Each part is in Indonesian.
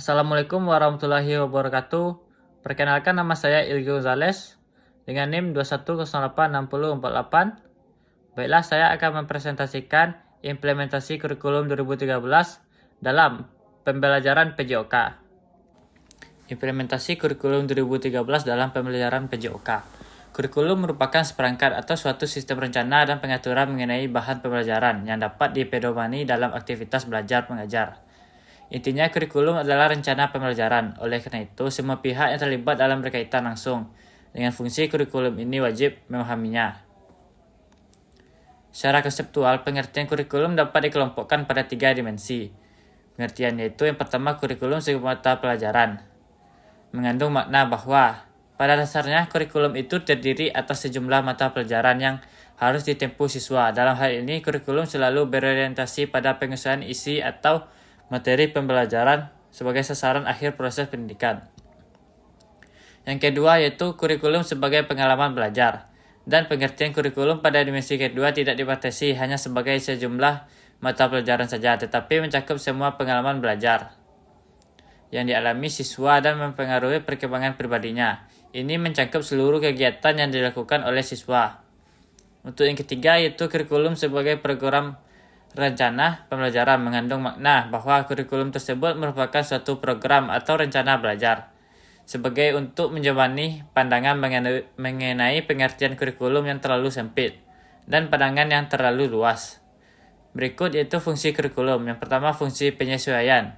Assalamualaikum warahmatullahi wabarakatuh. Perkenalkan, nama saya Ilgi Gonzales dengan NIM 21086048. Baiklah, saya akan mempresentasikan implementasi kurikulum 2013 dalam pembelajaran PJOK. Implementasi kurikulum 2013 dalam pembelajaran PJOK. Kurikulum merupakan seperangkat atau suatu sistem rencana dan pengaturan mengenai bahan pembelajaran yang dapat dipedomani dalam aktivitas belajar mengajar. Intinya, kurikulum adalah rencana pembelajaran. Oleh karena itu, semua pihak yang terlibat dalam berkaitan langsung dengan fungsi kurikulum ini wajib memahaminya. Secara konseptual, pengertian kurikulum dapat dikelompokkan pada 3 dimensi. Pengertian yaitu yang pertama, kurikulum sebagai mata pelajaran. Mengandung makna bahwa pada dasarnya kurikulum itu terdiri atas sejumlah mata pelajaran yang harus ditempuh siswa. Dalam hal ini, kurikulum selalu berorientasi pada pengusahaan isi atau materi pembelajaran sebagai sasaran akhir proses pendidikan. Yang kedua yaitu kurikulum sebagai pengalaman belajar. Dan pengertian kurikulum pada dimensi kedua tidak dibatasi hanya sebagai sejumlah mata pelajaran saja, tetapi mencakup semua pengalaman belajar yang dialami siswa dan mempengaruhi perkembangan pribadinya. Ini mencakup seluruh kegiatan yang dilakukan oleh siswa. Untuk yang ketiga yaitu kurikulum sebagai program rencana pembelajaran, mengandung makna bahwa kurikulum tersebut merupakan suatu program atau rencana belajar sebagai untuk menjawani pandangan mengenai pengertian kurikulum yang terlalu sempit dan pandangan yang terlalu luas. Berikut yaitu fungsi kurikulum. Yang pertama, fungsi penyesuaian.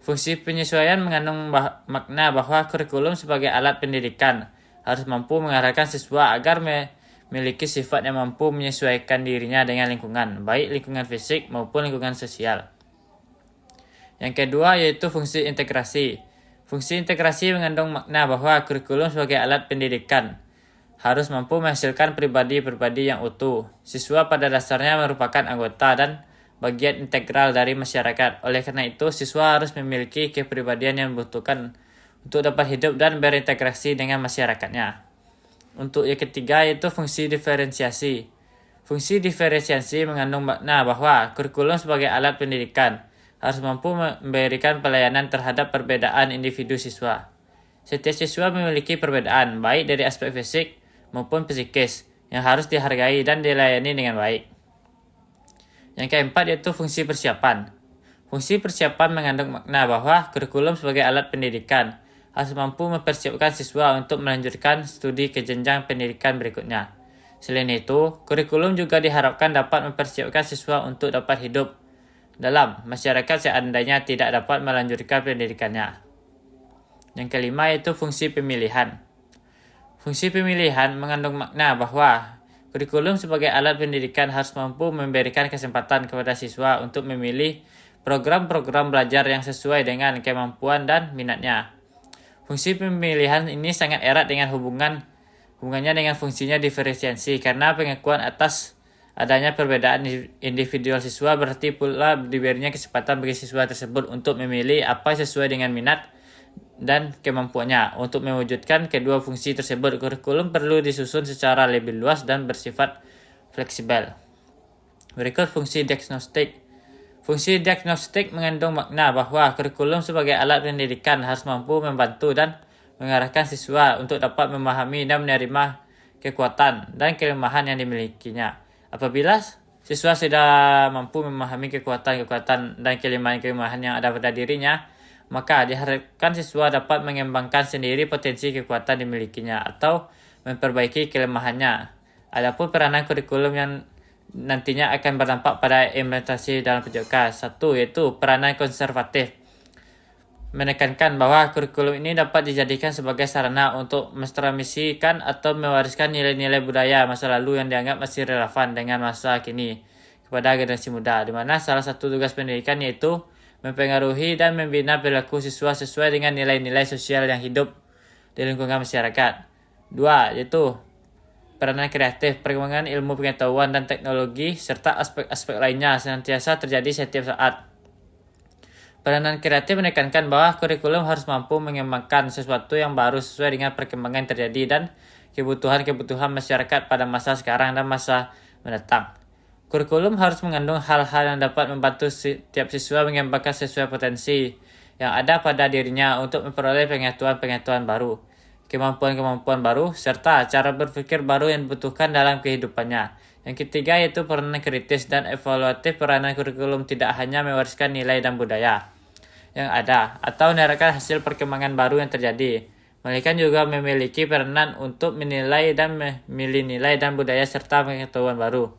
Fungsi penyesuaian mengandung makna bahwa kurikulum sebagai alat pendidikan harus mampu mengarahkan siswa agar memiliki sifat yang mampu menyesuaikan dirinya dengan lingkungan, baik lingkungan fisik maupun lingkungan sosial. Yang kedua yaitu fungsi integrasi. Fungsi integrasi mengandung makna bahwa kurikulum sebagai alat pendidikan harus mampu menghasilkan pribadi-pribadi yang utuh. Siswa pada dasarnya merupakan anggota dan bagian integral dari masyarakat. Oleh karena itu, siswa harus memiliki kepribadian yang dibutuhkan untuk dapat hidup dan berintegrasi dengan masyarakatnya. Untuk yang ketiga yaitu fungsi diferensiasi. Fungsi diferensiasi mengandung makna bahwa kurikulum sebagai alat pendidikan harus mampu memberikan pelayanan terhadap perbedaan individu siswa. Setiap siswa memiliki perbedaan, baik dari aspek fisik maupun psikis, yang harus dihargai dan dilayani dengan baik. Yang keempat yaitu fungsi persiapan. Fungsi persiapan mengandung makna bahwa kurikulum sebagai alat pendidikan harus mampu mempersiapkan siswa untuk melanjutkan studi ke jenjang pendidikan berikutnya. Selain itu, kurikulum juga diharapkan dapat mempersiapkan siswa untuk dapat hidup dalam masyarakat seandainya tidak dapat melanjutkan pendidikannya. Yang kelima yaitu fungsi pemilihan. Fungsi pemilihan mengandung makna bahwa kurikulum sebagai alat pendidikan harus mampu memberikan kesempatan kepada siswa untuk memilih program-program belajar yang sesuai dengan kemampuan dan minatnya. Fungsi pemilihan ini sangat erat dengan hubungannya dengan fungsinya diferensiasi, karena pengakuan atas adanya perbedaan individual siswa berarti pula diberinya kesempatan bagi siswa tersebut untuk memilih apa sesuai dengan minat dan kemampuannya. Untuk mewujudkan kedua fungsi tersebut, kurikulum perlu disusun secara lebih luas dan bersifat fleksibel. Berikut fungsi diagnostik. Fungsi diagnostik mengandung makna bahwa kurikulum sebagai alat pendidikan harus mampu membantu dan mengarahkan siswa untuk dapat memahami dan menerima kekuatan dan kelemahan yang dimilikinya. Apabila siswa sudah mampu memahami kekuatan-kekuatan dan kelemahan-kelemahan yang ada pada dirinya, maka diharapkan siswa dapat mengembangkan sendiri potensi kekuatan dimilikinya atau memperbaiki kelemahannya. Adapun peranan kurikulum yang nantinya akan berdampak pada implementasi dalam PJOK. Satu, yaitu peranan konservatif. Menekankan bahwa kurikulum ini dapat dijadikan sebagai sarana untuk mentransmisikan atau mewariskan nilai-nilai budaya masa lalu yang dianggap masih relevan dengan masa kini kepada generasi muda, di mana salah satu tugas pendidikan yaitu mempengaruhi dan membina perilaku siswa sesuai dengan nilai-nilai sosial yang hidup di lingkungan masyarakat. Dua, yaitu peranan kreatif. Perkembangan ilmu pengetahuan dan teknologi serta aspek-aspek lainnya senantiasa terjadi setiap saat. Peranan kreatif menekankan bahwa kurikulum harus mampu mengembangkan sesuatu yang baru sesuai dengan perkembangan yang terjadi dan kebutuhan-kebutuhan masyarakat pada masa sekarang dan masa mendatang. Kurikulum harus mengandung hal-hal yang dapat membantu setiap siswa mengembangkan sesuai potensi yang ada pada dirinya untuk memperoleh pengetahuan-pengetahuan baru, kemampuan-kemampuan baru, serta cara berpikir baru yang dibutuhkan dalam kehidupannya. Yang ketiga yaitu peranan kritis dan evaluatif. Peranan kurikulum tidak hanya mewariskan nilai dan budaya yang ada atau menerapkan hasil perkembangan baru yang terjadi, melainkan juga memiliki peranan untuk menilai dan memilih nilai dan budaya serta pengetahuan baru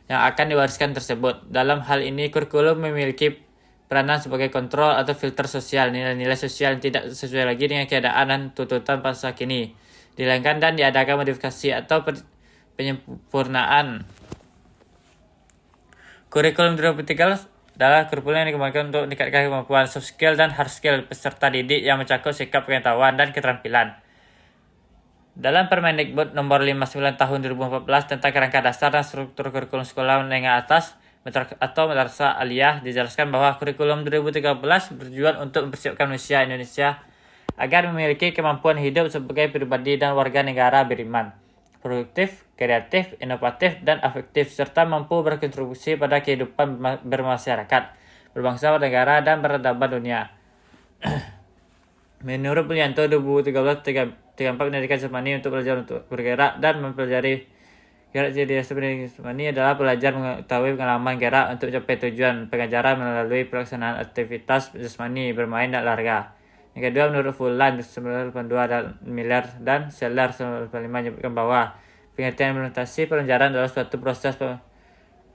yang akan diwariskan tersebut. Dalam hal ini, kurikulum memiliki peranan sebagai kontrol atau filter sosial. Nilai-nilai sosial yang tidak sesuai lagi dengan keadaan dan tuntutan masa kini dihilangkan dan diadakan modifikasi atau penyempurnaan. Kurikulum 2013 adalah kurikulum yang dikembangkan untuk meningkatkan kemampuan soft skill dan hard skill peserta didik yang mencakup sikap pengetahuan dan keterampilan. Dalam Permendikbud nomor 59 tahun 2014 tentang kerangka dasar dan struktur kurikulum sekolah menengah atas atau madrasah aliyah, dijelaskan bahwa kurikulum 2013 bertujuan untuk mempersiapkan manusia Indonesia agar memiliki kemampuan hidup sebagai pribadi dan warga negara beriman, produktif, kreatif, inovatif, dan afektif, serta mampu berkontribusi pada kehidupan bermasyarakat, berbangsa, bernegara, dan peradaban dunia. Menurut Prianto, 2013-34 pendidikan jasmani untuk belajar untuk bergerak dan mempelajari gerak. Jadi pendidikan jasmani adalah belajar mengetahui pengalaman gerak untuk capai tujuan pengajaran melalui pelaksanaan aktivitas jasmani, bermain, dan olahraga. Yang kedua, menurut Fulan 1982 Miller dan Seller 1985 menyebutkan bahwa pengertian implementasi pelajaran adalah suatu proses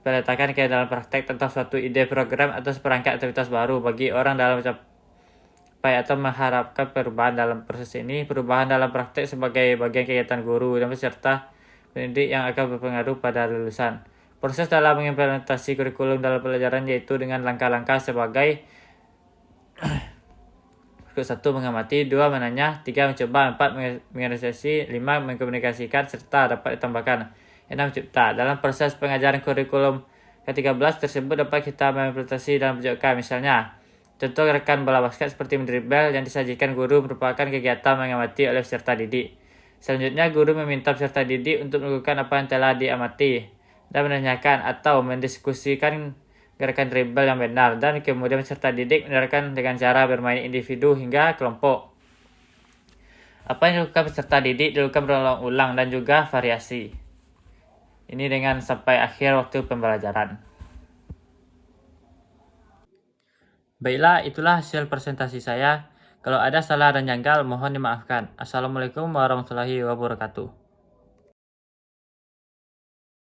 peletakan ke dalam praktek tentang suatu ide, program, atau seperangkat aktivitas baru bagi orang dalam mencapai atau mengharapkan perubahan. Dalam proses ini, perubahan dalam praktek sebagai bagian kegiatan guru dan peserta pendidik yang akan berpengaruh pada lulusan. Proses dalam mengimplementasi kurikulum dalam pelajaran yaitu dengan langkah-langkah sebagai 1. Mengamati, 2. Menanya, 3. Mencoba, 4. Mengeksekusi, 5. Mengkomunikasikan, serta dapat ditambahkan 6. Mencipta. Dalam proses pengajaran kurikulum ke-13 tersebut dapat kita mengimplementasi dalam pertunjukan. Misalnya, contoh gerakan bola basket seperti mendribel yang disajikan guru merupakan kegiatan mengamati oleh peserta didik. Selanjutnya, guru meminta peserta didik untuk melakukan apa yang telah diamati dan menanyakan atau mendiskusikan gerakan dribble yang benar, dan kemudian peserta didik menerapkan dengan cara bermain individu hingga kelompok. Apa yang dilakukan peserta didik dilakukan berulang-ulang dan juga variasi. Ini dengan sampai akhir waktu pembelajaran. Baiklah, itulah hasil presentasi saya. Kalau ada salah dan janggal, mohon dimaafkan. Assalamualaikum warahmatullahi wabarakatuh.